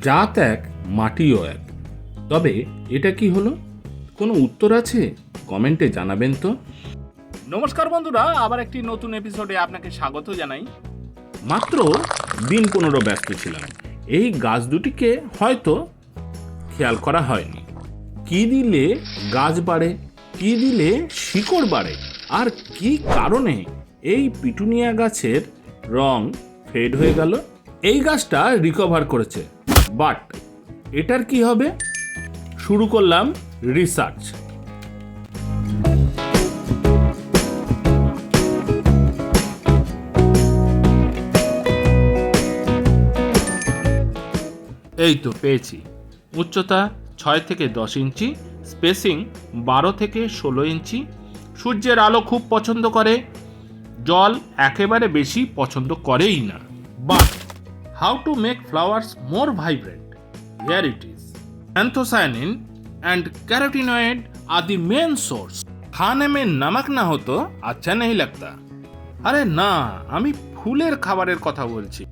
জাত এক, মাটিও এক, তবে এটা কি হলো? কোনো উত্তর আছে? কমেন্টে জানাবেন তো। নমস্কার বন্ধুরা, আবার একটি নতুন এপিসোডে আপনাকে স্বাগত জানাই। মাত্র দিন 15 ব্যস্ত ছিলাম। এই গাছ দুটিকে হয়তো খেয়াল করা হয়নি। কি দিলে গাছ বাড়ে, কি দিলে শিকড় বাড়ে, আর কি কারণে এই পিটুনিয়া গাছের রং ফেড হয়ে গেল? এই গাছটা রিকভার করেছে, বাট এটার কি হবে? শুরু করলাম রিসার্চ। এই তো পেয়েছি। উচ্চতা 6 থেকে 10 ইঞ্চি, স্পেসিং 12 থেকে 16 ইঞ্চি। সূর্যের আলো খুব পছন্দ করে, জল একেবারে বেশি পছন্দ করেই না। But how to make flowers more vibrant? Here it is. Anthocyanin and carotenoid are the main source. खाने में नमक ना हो तो अच्छा नहीं लगता। আরে না, আমি ফুলের খাবারের কথা বলছি।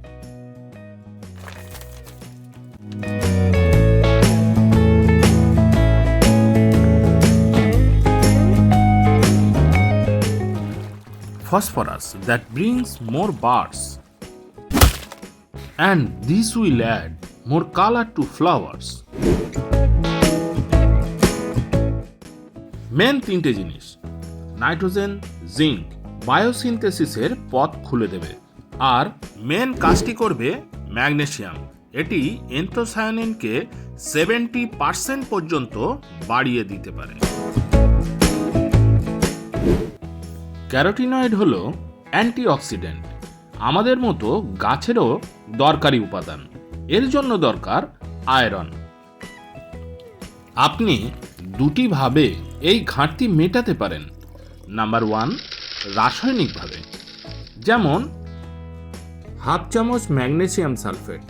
Phosphorus that brings more birds, and this will add more color to flowers. Main 3টে জিনিস, নাইট্রোজেন, জিঙ্ক, বায়োসিনথেসিসের পথ খুলে দেবে। আর মেন কাজটি করবে ম্যাগনেসিয়াম। এটি এন্থোসায়ানিনকে 70% পর্যন্ত বাড়িয়ে দিতে পারে। ক্যারোটিনয়েড হলো অ্যান্টিঅক্সিডেন্ট, আমাদের মতো গাছেরও দরকারি উপাদান। এর জন্য দরকার আয়রন। আপনি দুটি ভাবে এই ঘাটতি মেটাতে পারেন। নাম্বার 1, রাসায়নিকভাবে, যেমন হাফ চামচ ম্যাগনেসিয়াম সালফেট,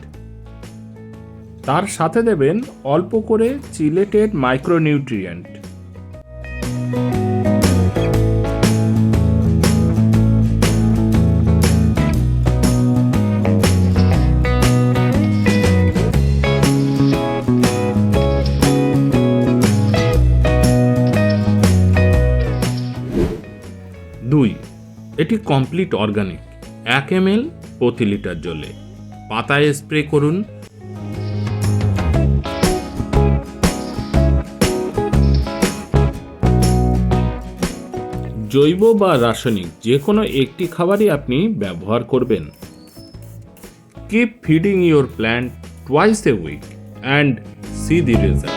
তার সাথে দেবেন অল্প করে চিলেটেড মাইক্রোনিউট্রিয়েন্ট। 2, এটি কমপ্লিট অর্গানিক। 1 ml প্রতি লিটার জলে পাতায় স্প্রে করুন। জৈব বা রাসায়নিক যে কোনো একটি খাবারই আপনি ব্যবহার করবেন। Keep feeding your plant twice a week and see the result.